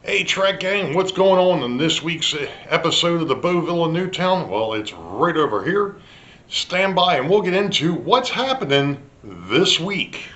Hey Track Gang, what's going on in this week's episode of the Boeville in Newtown? Well, it's right over here. Stand by and we'll get into what's happening this week.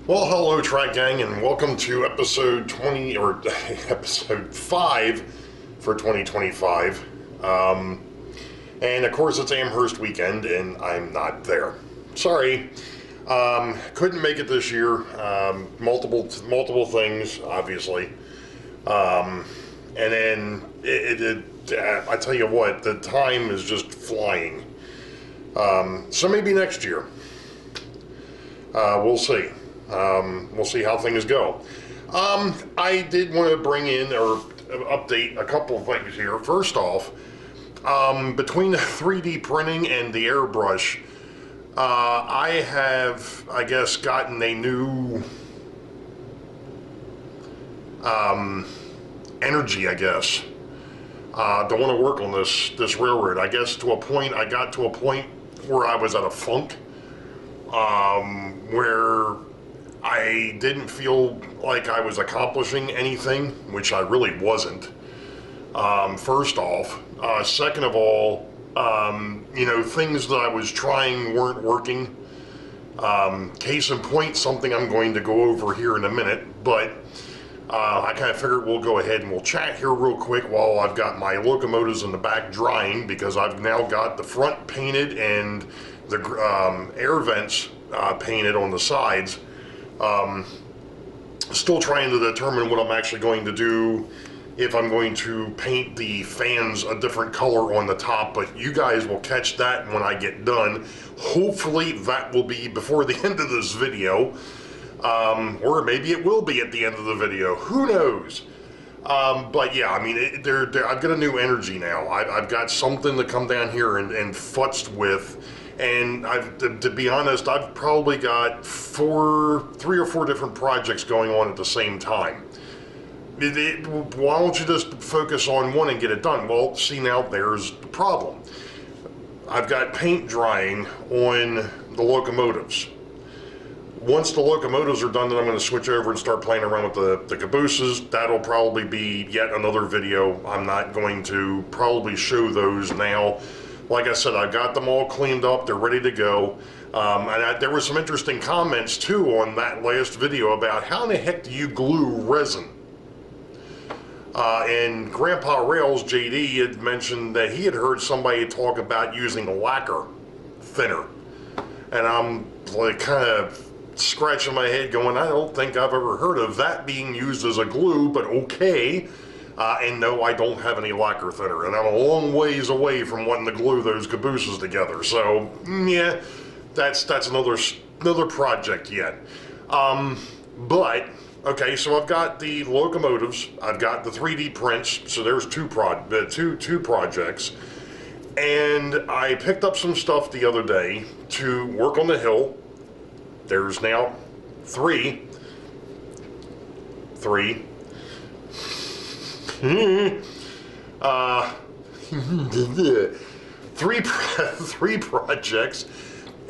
Well, hello Track Gang, and welcome to episode 20, or episode 5 for 2025. And of course it's Amherst weekend and I'm not there. Sorry. Couldn't make it this year. Multiple things, obviously. And then I tell you what, the time is just flying. So maybe next year. We'll see. We'll see how things go. I did want to bring in or update a couple of things here. First off, between the 3D printing and the airbrush, I have, I guess, gotten a new energy, I guess. Don't want to work on this railroad. I guess I got to a point where I was at a funk, where I didn't feel like I was accomplishing anything, which I really wasn't. First off. Second of all, things that I was trying weren't working. Case in point, something I'm going to go over here in a minute, but I kind of figured we'll go ahead and we'll chat here real quick while I've got my locomotives in the back drying, because I've now got the front painted and the air vents painted on the sides. Still trying to determine what I'm actually going to do, if I'm going to paint the fans a different color on the top, but you guys will catch that when I get done. Hopefully that will be before the end of this video, or maybe it will be at the end of the video, who knows. But yeah, I mean, I've got a new energy now. I've got something to come down here and futz with. And to be honest, I've probably got 3 or 4 different projects going on at the same time. Why don't you just focus on one and get it done? Well, see, now there's the problem. I've got paint drying on the locomotives. Once the locomotives are done, then I'm going to switch over and start playing around with the cabooses. That'll probably be yet another video. I'm not going to probably show those now. Like I said, I got them all cleaned up. They're ready to go. There were some interesting comments, too, on that last video about how in the heck do you glue resin? And Grandpa Rails, JD, had mentioned that he had heard somebody talk about using lacquer thinner. And I'm like kind of scratching my head going, I don't think I've ever heard of that being used as a glue, but okay. And no, I don't have any lacquer thinner, and I'm a long ways away from wanting to glue those cabooses together. So, yeah, that's another project yet. But okay, so I've got the locomotives, I've got the 3D prints. So there's two projects, and I picked up some stuff the other day to work on the hill. There's now three. Three projects,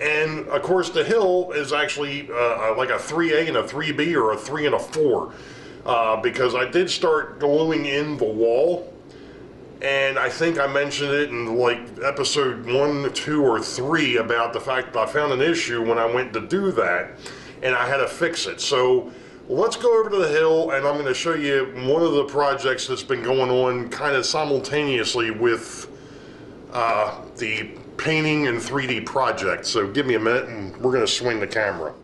and of course the hill is actually like a 3A and a 3B, or a 3 and a 4, because I did start gluing in the wall, and I think I mentioned it in like episode 1, 2, or 3 about the fact that I found an issue when I went to do that, and I had to fix it. So let's go over to the hill, and I'm going to show you one of the projects that's been going on kind of simultaneously with the painting and 3D project. So give me a minute, and we're going to swing the camera.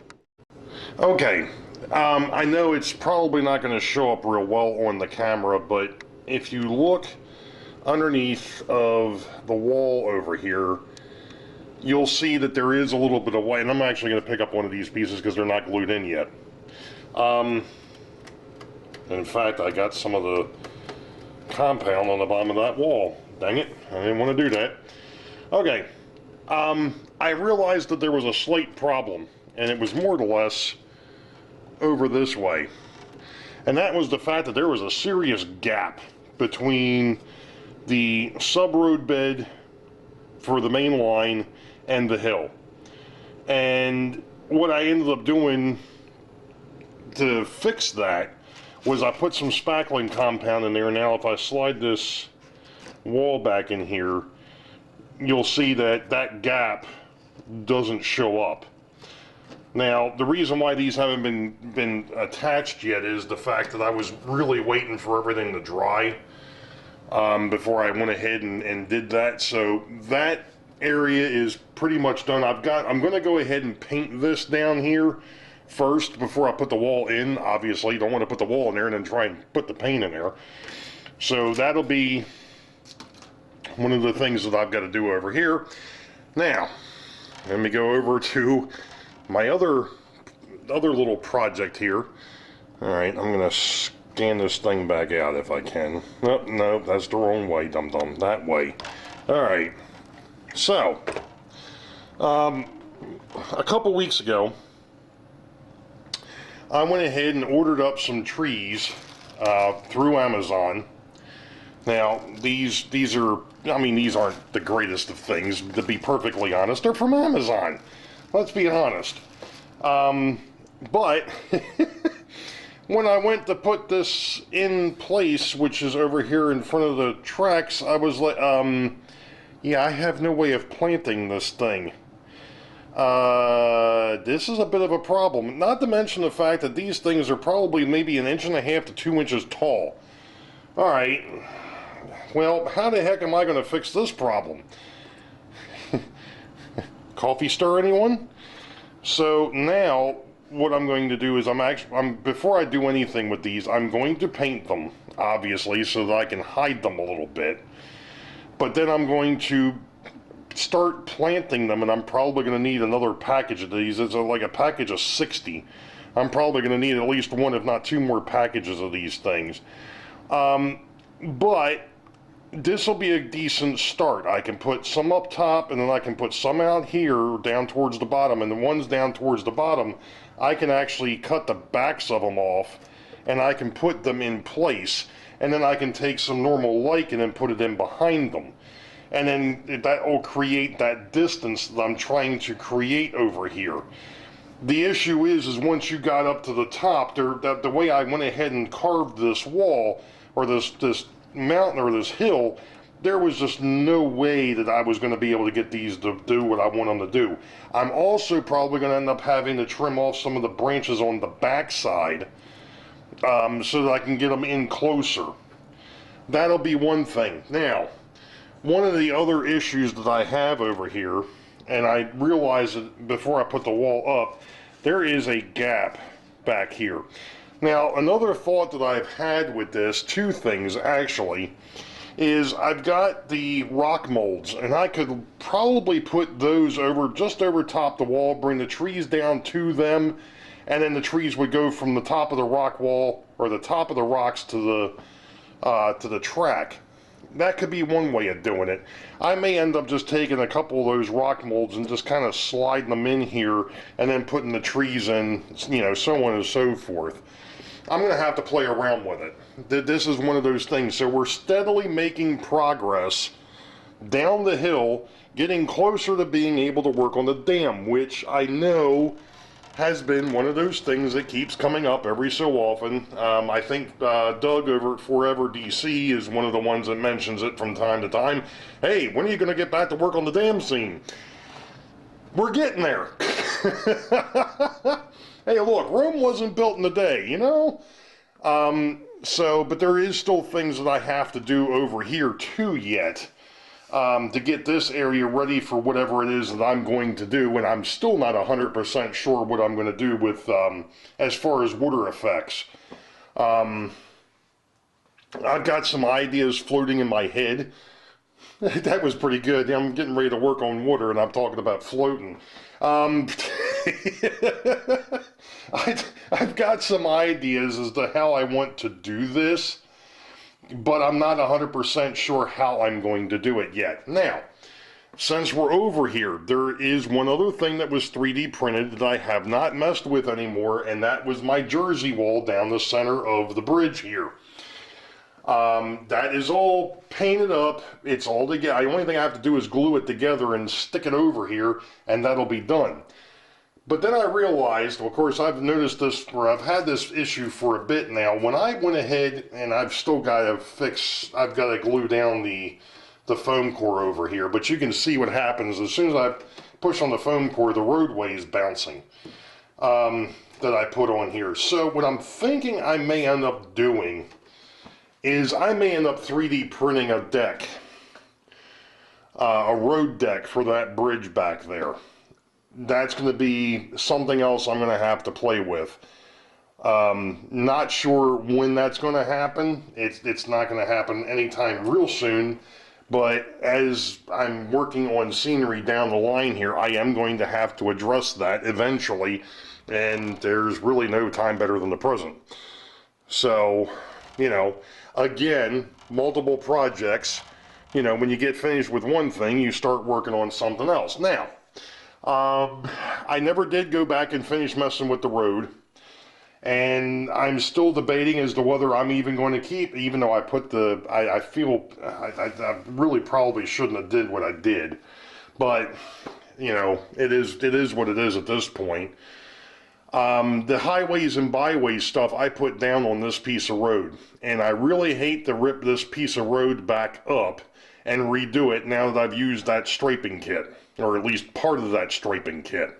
Okay, I know it's probably not going to show up real well on the camera, but if you look underneath of the wall over here, you'll see that there is a little bit of white, and I'm actually going to pick up one of these pieces because they're not glued in yet. In fact, I got some of the compound on the bottom of that wall. Dang it, I didn't want to do that. Okay, I realized that there was a slight problem, and it was more or less over this way. And that was the fact that there was a serious gap between the sub-road bed for the main line and the hill. And what I ended up doing to fix that was I put some spackling compound in there. Now if I slide this wall back in here, you'll see that that gap doesn't show up. Now the reason why these haven't been attached yet is the fact that I was really waiting for everything to dry before I went ahead and did that. So that area is pretty much done. I'm going to go ahead and paint this down here first before I put the wall in. Obviously, you don't want to put the wall in there and then try and put the paint in there. So that'll be one of the things that I've got to do over here. Now, let me go over to my other little project here. Alright, I'm going to scan this thing back out if I can. Nope, no, that's the wrong way, dum-dum. That way. Alright. So, a couple weeks ago, I went ahead and ordered up some trees through Amazon. Now, these are, I mean, these aren't the greatest of things, to be perfectly honest. They're from Amazon. Let's be honest. But when I went to put this in place, which is over here in front of the tracks, I was like, yeah, I have no way of planting this thing. This is a bit of a problem. Not to mention the fact that these things are probably maybe 1.5 inches to 2 inches tall. Alright. Well, how the heck am I going to fix this problem? Coffee stir, anyone? So now what I'm going to do is before I do anything with these, I'm going to paint them, obviously, so that I can hide them a little bit. But then I'm going to start planting them, and I'm probably going to need another package of these. It's like a package of 60. I'm probably going to need at least one, if not two more packages of these things. But this will be a decent start. I can put some up top, and then I can put some out here down towards the bottom, and the ones down towards the bottom, I can actually cut the backs of them off, and I can put them in place, and then I can take some normal lichen and put it in behind them. And then that will create that distance that I'm trying to create over here. The issue is once you got up to the top, the way I went ahead and carved this wall, or this mountain, or this hill, there was just no way that I was going to be able to get these to do what I want them to do. I'm also probably going to end up having to trim off some of the branches on the backside so that I can get them in closer. That'll be one thing. Now, one of the other issues that I have over here, and I realized it before I put the wall up, there is a gap back here. Now, another thought that I've had with this, two things actually, is I've got the rock molds, and I could probably put those just over top the wall, bring the trees down to them, and then the trees would go from the top of the rock wall, or the top of the rocks to the track. That could be one way of doing it. I may end up just taking a couple of those rock molds and just kind of sliding them in here, and then putting the trees in, you know, so on and so forth. I'm going to have to play around with it. This is one of those things. So we're steadily making progress down the hill, getting closer to being able to work on the dam, which I know has been one of those things that keeps coming up every so often. I think Doug over at Forever DC is one of the ones that mentions it from time to time. Hey, when are you going to get back to work on the dam scene? We're getting there. Hey, look, Rome wasn't built in a day, you know? But there is still things that I have to do over here too yet to get this area ready for whatever it is that I'm going to do, and I'm still not 100% sure what I'm going to do with as far as water effects. I've got some ideas floating in my head. That was pretty good. I'm getting ready to work on water, and I'm talking about floating. I've got some ideas as to how I want to do this, but I'm not 100% sure how I'm going to do it yet. Now, since we're over here, there is one other thing that was 3D printed that I have not messed with anymore, and that was my jersey wall down the center of the bridge here. That is all painted up. It's all together. The only thing I have to do is glue it together and stick it over here, and that'll be done. But then I realized, of course, I've noticed this, or I've had this issue for a bit now. When I went ahead, and I've still got to I've got to glue down the foam core over here, but you can see what happens as soon as I push on the foam core, the roadway is bouncing that I put on here. So what I'm thinking I may end up doing is I may end up 3D printing a deck, a road deck for that bridge back there. That's going to be something else I'm going to have to play with. Not sure when that's going to happen. It's not going to happen anytime real soon. But as I'm working on scenery down the line here, I am going to have to address that eventually, and there's really no time better than the present. So, you know, again, multiple projects. You know, when you get finished with one thing, you start working on something else. Now, I never did go back and finish messing with the road. And I'm still debating as to whether I'm even going to keep, even though I put I feel I really probably shouldn't have did what I did. But, you know, it is what it is at this point. The highways and byways stuff I put down on this piece of road. And I really hate to rip this piece of road back up and redo it now that I've used that striping kit. Or at least part of that striping kit.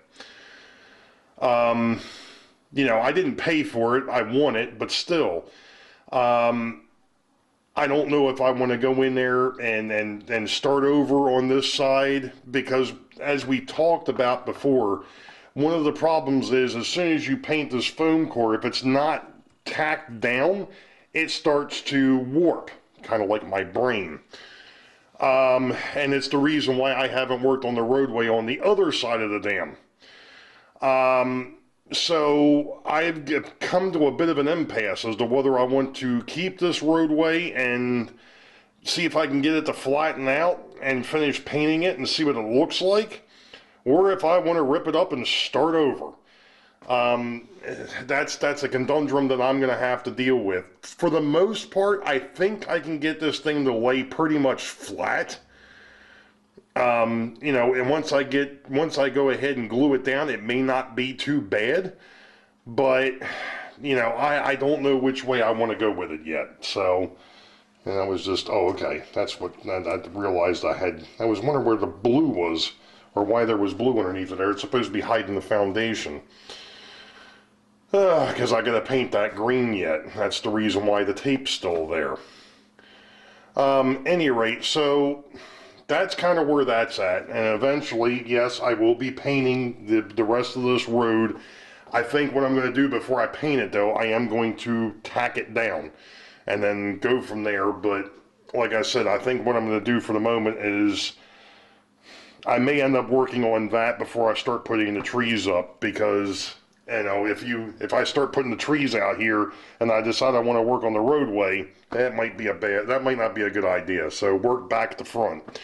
You know, I didn't pay for it, I want it, but still, I don't know if I want to go in there and start over on this side, because as we talked about before, one of the problems is as soon as you paint this foam core, if it's not tacked down, it starts to warp, kind of like my brain. And it's the reason why I haven't worked on the roadway on the other side of the dam. So I've come to a bit of an impasse as to whether I want to keep this roadway and see if I can get it to flatten out and finish painting it and see what it looks like, or if I want to rip it up and start over. That's a conundrum that I'm going to have to deal with. For the most part, I think I can get this thing to lay pretty much flat. You know, and once I go ahead and glue it down, it may not be too bad, but, you know, I don't know which way I want to go with it yet. So, and I was just, oh, okay, that's what I realized I was wondering where the blue was, or why there was blue underneath it there. It's supposed to be hiding the foundation. Because I gotta paint that green yet. That's the reason why the tape's still there. Any rate, so that's kind of where that's at, and eventually, yes, I will be painting the rest of this road. I think what I'm going to do before I paint it, though, I am going to tack it down and then go from there. But like I said, I think what I'm going to do for the moment is I may end up working on that before I start putting the trees up, because, you know, if I start putting the trees out here and I decide I want to work on the roadway, that might not be a good idea. So work back to front.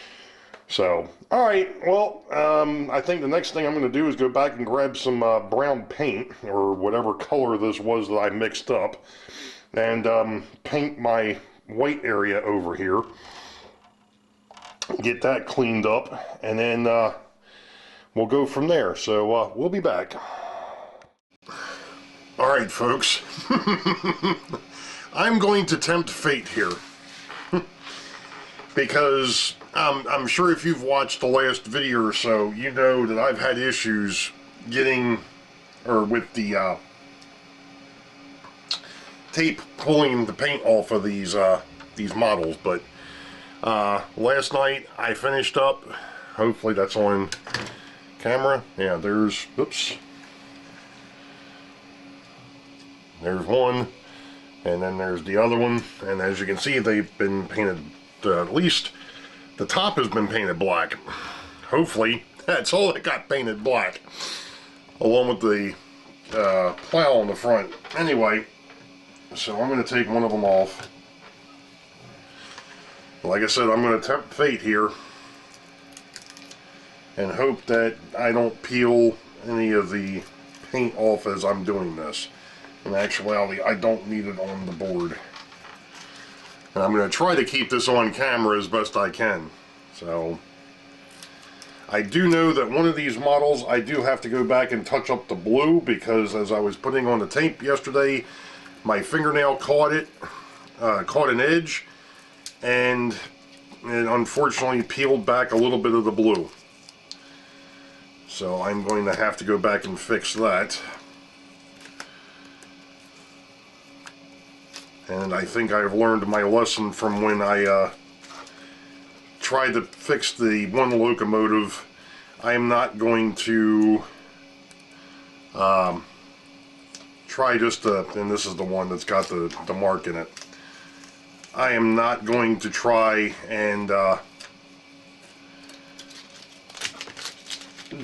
So, all right, well, I think the next thing I'm going to do is go back and grab some brown paint, or whatever color this was that I mixed up, and paint my white area over here, get that cleaned up, and then we'll go from there. So we'll be back. All right, folks. I'm going to tempt fate here. Because I'm sure if you've watched the last video or so, you know that I've had issues with the tape pulling the paint off of these models. But last night I finished up. Hopefully that's on camera. Yeah, there's one, and then there's the other one, and as you can see, they've been painted. At least the top has been painted black. Hopefully that's all that got painted black, along with the plow on the front. Anyway, so I'm going to take one of them off. Like I said, I'm going to tempt fate here and hope that I don't peel any of the paint off as I'm doing this. In actuality, I don't need it on the board. And I'm going to try to keep this on camera as best I can. So, I do know that one of these models, I do have to go back and touch up the blue, because as I was putting on the tape yesterday, my fingernail caught it, caught an edge, and it unfortunately peeled back a little bit of the blue. So I'm going to have to go back and fix that. And I think I've learned my lesson from when I tried to fix the one locomotive. I am not going to try just to, and this is the one that's got the mark in it. I am not going to try and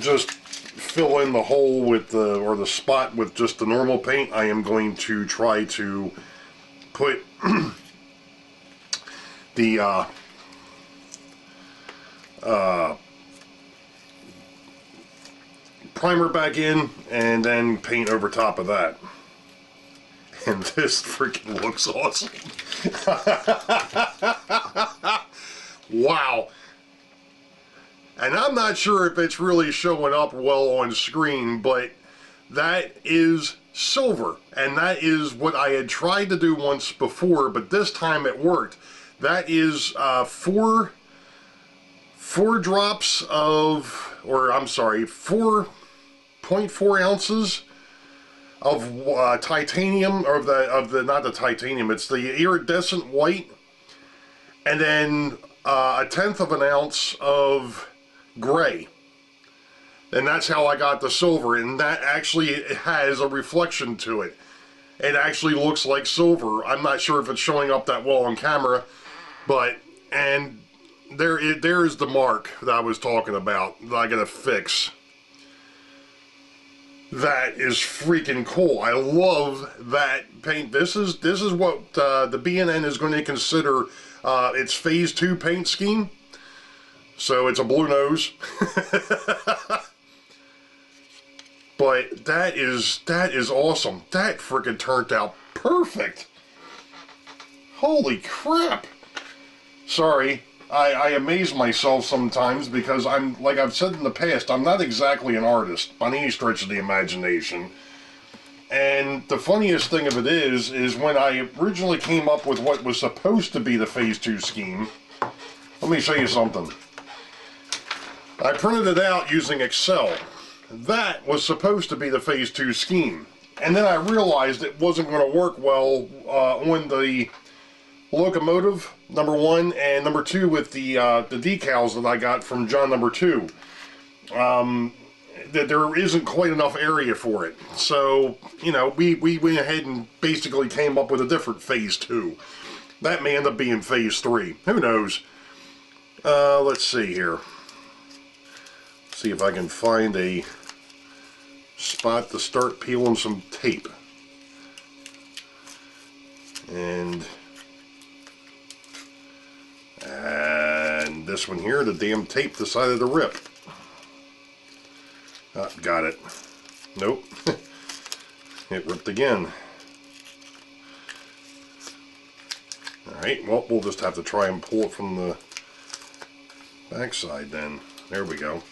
just fill in the hole with the, or the spot with just the normal paint. I am going to try to put the primer back in and then paint over top of that. And this freaking looks awesome. Wow. And I'm not sure if it's really showing up well on screen, but that is silver. And that is what I had tried to do once before, but this time it worked. That is 4 drops of, or I'm sorry, 4.4 ounces of titanium, or not the titanium, it's the iridescent white, and then 1/10 of an ounce of gray. And that's how I got the silver, and that actually has a reflection to it. It actually looks like silver. I'm not sure if it's showing up that well on camera, but, and there is the mark that I was talking about that I gotta fix. That is freaking cool. I love that paint. This is what the B&N is going to consider its phase 2 paint scheme. So it's a blue nose. But that is awesome. That freaking turned out perfect. Holy crap. Sorry. I amaze myself sometimes because I'm, like I've said in the past, I'm not exactly an artist by any stretch of the imagination. And the funniest thing of it is when I originally came up with what was supposed to be the phase 2 scheme, let me show you something. I printed it out using Excel. That was supposed to be the phase 2 scheme. And then I realized it wasn't going to work well on the locomotive, number 1, and number 2 with the decals that I got from John number 2. That there isn't quite enough area for it. So, you know, we went ahead and basically came up with a different phase 2. That may end up being phase 3. Who knows? Let's see here. See if I can find a spot to start peeling some tape. And this one here, the damn tape decided to rip. Got it. Nope. It ripped again. Alright, well, we'll just have to try and pull it from the backside then. There we go.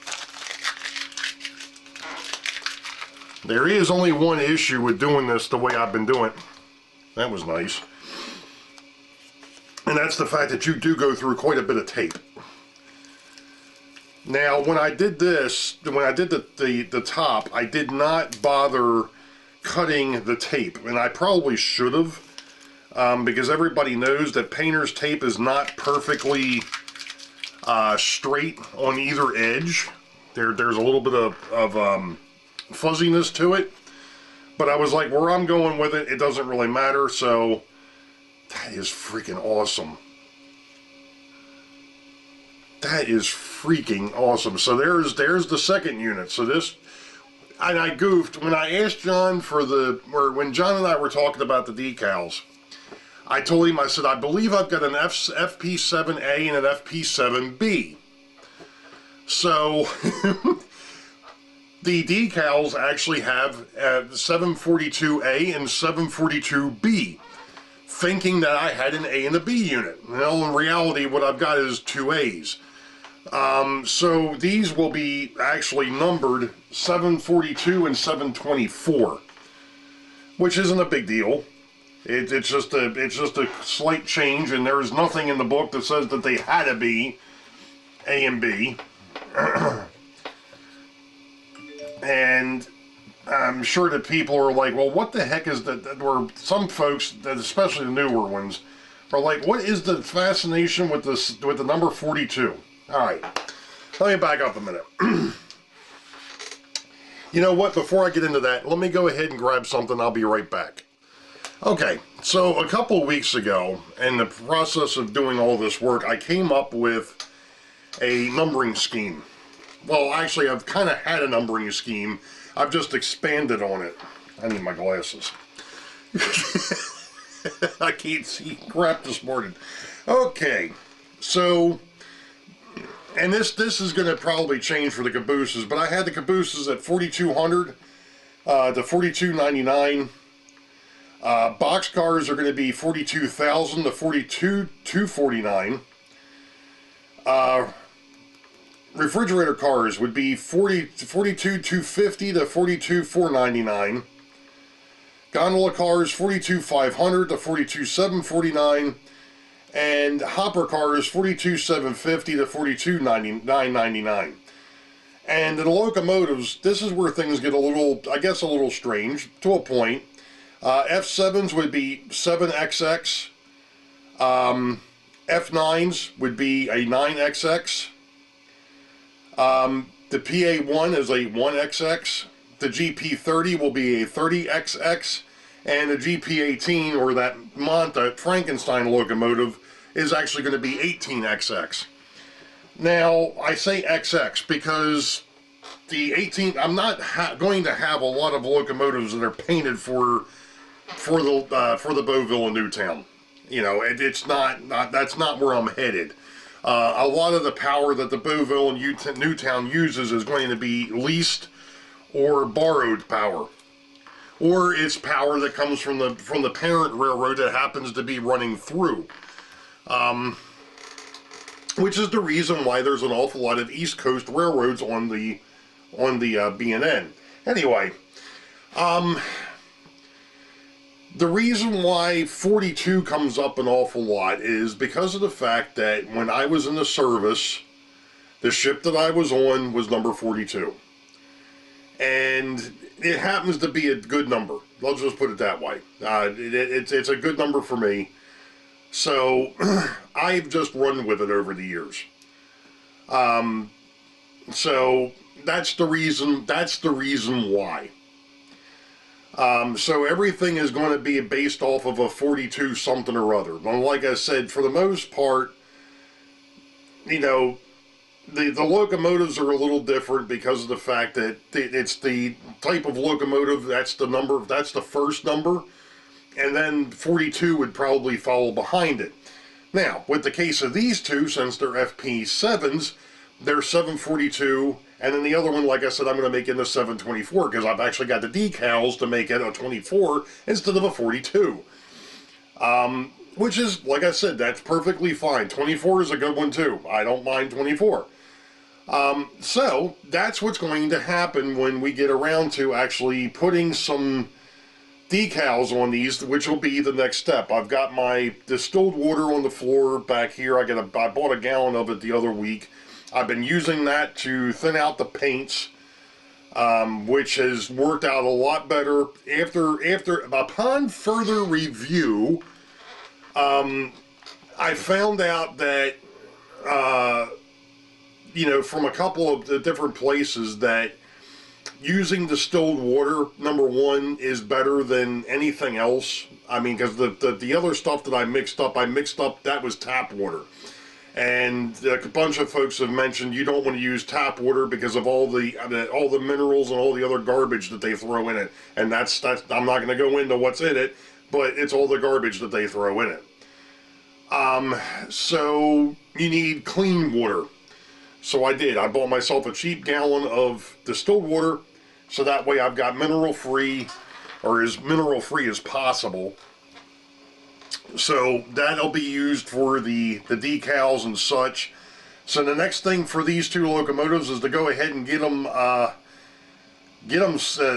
There is only one issue with doing this the way I've been doing it. That was nice. And that's the fact that you do go through quite a bit of tape. Now, when I did this, when I did the top, I did not bother cutting the tape. And I probably should have, because everybody knows that painter's tape is not perfectly straight on either edge. There's a little bit of fuzziness to it. But I was like, where I'm going with it, it doesn't really matter, so that is freaking awesome. That is freaking awesome. So there's the second unit. So this, and I goofed when I asked John for when John and I were talking about the decals. I told him, I said, I believe I've got an FP7A and an FP7B. So the decals actually have 742A and 742B, thinking that I had an A and a B unit. Well, in reality, what I've got is two A's. So these will be actually numbered 742 and 724, which isn't a big deal. It's just a slight change, and there is nothing in the book that says that they had to be A and B. And I'm sure that people are like, well, what the heck is that? Or some folks, that especially the newer ones, are like, what is the fascination with this, with the number 42? All right, let me back up a minute. You know what? Before I get into that, let me go ahead and grab something. I'll be right back. Okay, so a couple of weeks ago, in the process of doing all this work, I came up with a numbering scheme. Well, actually, I've kind of had a numbering scheme. I've just expanded on it. I need my glasses. I can't see crap this morning. Okay, so, and this is going to probably change for the cabooses, but I had the cabooses at 4,200 to 4,299. Box cars are going to be 42,000 to 42,249. Refrigerator cars would be 42,250 to 42,499. Gondola cars 42,500 to 42,749. And hopper cars 42,750 to 42,999. And in the locomotives, this is where things get a little, I guess, a little strange to a point. F7s would be 7XX. F9s would be a 9XX. The PA1 is a 1XX. The GP30 will be a 30XX. And the GP18, or that Frankenstein locomotive, is actually going to be 18XX. Now, I say XX because the 18, I'm not going to have a lot of locomotives that are painted for the Boeville and Newtown. You know, it's not that's not where I'm headed. A lot of the power that the Boeville and Newtown uses is going to be leased or borrowed power, or it's power that comes from the parent railroad that happens to be running through. Which is the reason why there's an awful lot of East Coast railroads on the B&N. Anyway, the reason why 42 comes up an awful lot is because of the fact that when I was in the service, the ship that I was on was number 42. And it happens to be a good number. Let's just put it that way. It's a good number for me. So I've just run with it over the years. So that's the reason why. So everything is going to be based off of a 42 something or other. But like I said, for the most part, you know, the locomotives are a little different because of the fact that it's the type of locomotive, that's the number, that's the first number, and then 42 would probably follow behind it. Now, with the case of these two, since they're FP7s, they're 742, and then the other one, like I said, I'm going to make it a 724 because I've actually got the decals to make it a 24 instead of a 42. Which is, like I said, that's perfectly fine. 24 is a good one too. I don't mind 24. So that's what's going to happen when we get around to actually putting some decals on these, which will be the next step. I've got my distilled water on the floor back here. I bought a gallon of it the other week. I've been using that to thin out the paints, which has worked out a lot better. Upon further review, I found out that, you know, from a couple of the different places, that using distilled water, number one, is better than anything else. I mean, because the other stuff that I mixed up, that was tap water. And a bunch of folks have mentioned you don't want to use tap water because of all the minerals and all the other garbage that they throw in it. And that's I'm not going to go into what's in it, but it's all the garbage that they throw in it. So you need clean water. So I did. I bought myself a cheap gallon of distilled water, so that way I've got mineral free, or as mineral free as possible. So that'll be used for the decals and such. So the next thing for these two locomotives is to go ahead and get them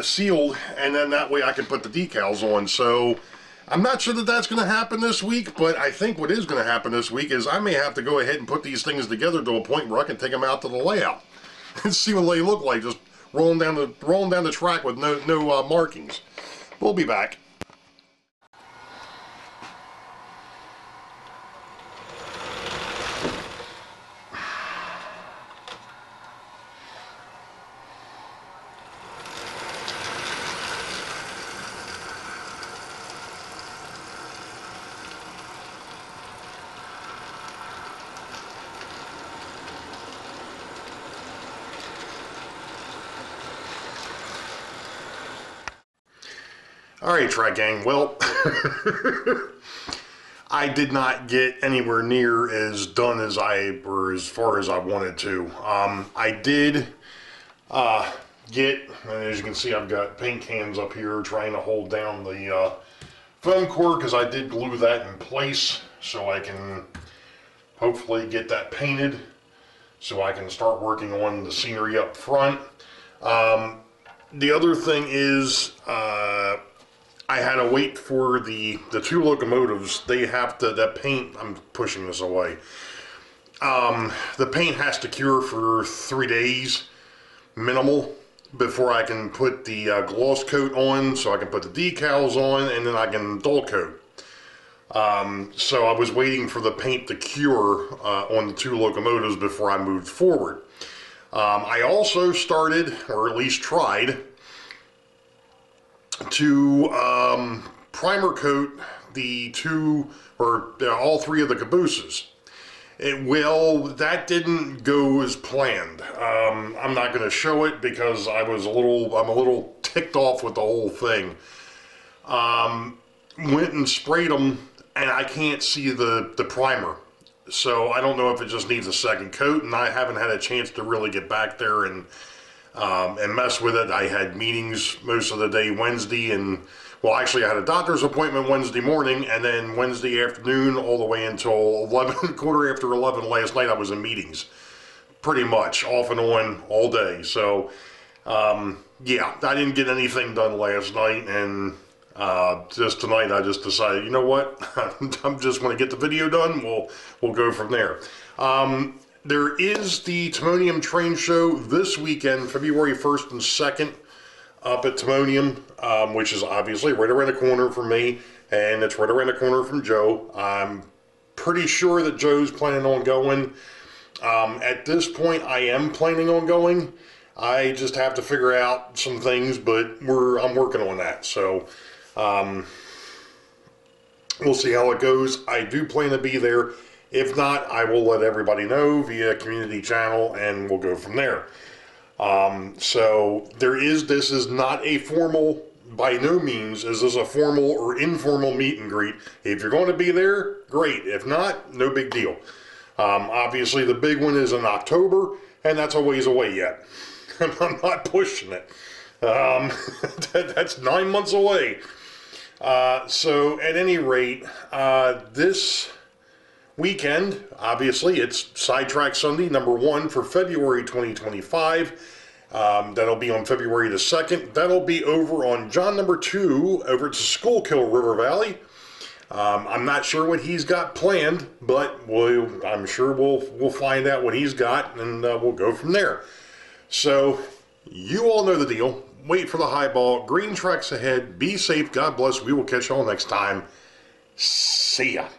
sealed, and then that way I can put the decals on. So I'm not sure that that's going to happen this week, but I think what is going to happen this week is I may have to go ahead and put these things together to a point where I can take them out to the layout and see what they look like, just rolling down the track with no markings. We'll be back. Alright, track gang, well, I did not get anywhere near as done as as far as I wanted to. I did get, and as you can see, I've got paint cans up here trying to hold down the foam core, because I did glue that in place so I can hopefully get that painted so I can start working on the scenery up front. The other thing is, I had to wait for the two locomotives. They have to, that paint, I'm pushing this away. The paint has to cure for 3 days, minimal, before I can put the gloss coat on, so I can put the decals on, and then I can dull coat. So I was waiting for the paint to cure on the two locomotives before I moved forward. I also started, or at least tried, to primer coat the two, or all three of the cabooses. Well, that didn't go as planned. I'm not going to show it because I'm a little ticked off with the whole thing. Went and sprayed them, and I can't see the primer. So I don't know if it just needs a second coat, and I haven't had a chance to really get back there and mess with it. I had meetings most of the day Wednesday, and well, actually I had a doctor's appointment Wednesday morning, and then Wednesday afternoon all the way until 11, quarter after 11 last night I was in meetings. Pretty much, off and on, all day. So, yeah, I didn't get anything done last night, and just tonight I just decided, you know what, I'm just going to get the video done, we'll go from there. There is the Timonium Train Show this weekend, February 1st and 2nd, up at Timonium, which is obviously right around the corner from me, and it's right around the corner from Joe. I'm pretty sure that Joe's planning on going. At this point, I am planning on going. I just have to figure out some things, but I'm working on that. So, we'll see how it goes. I do plan to be there. If not, I will let everybody know via community channel, and we'll go from there. So this is not a formal, by no means is this a formal or informal meet and greet. If you're going to be there, great. If not, no big deal. Obviously the big one is in October, and that's a ways away yet. I'm not pushing it. That's 9 months away. So at any rate, this weekend, obviously, it's Sidetrack Sunday, #1 for February 2025. That'll be on February the 2nd. That'll be over on John #2 over to Schuylkill River Valley. I'm not sure what he's got planned, but I'm sure we'll find out what he's got, and we'll go from there. So, you all know the deal. Wait for the high ball. Green tracks ahead. Be safe. God bless. We will catch y'all next time. See ya.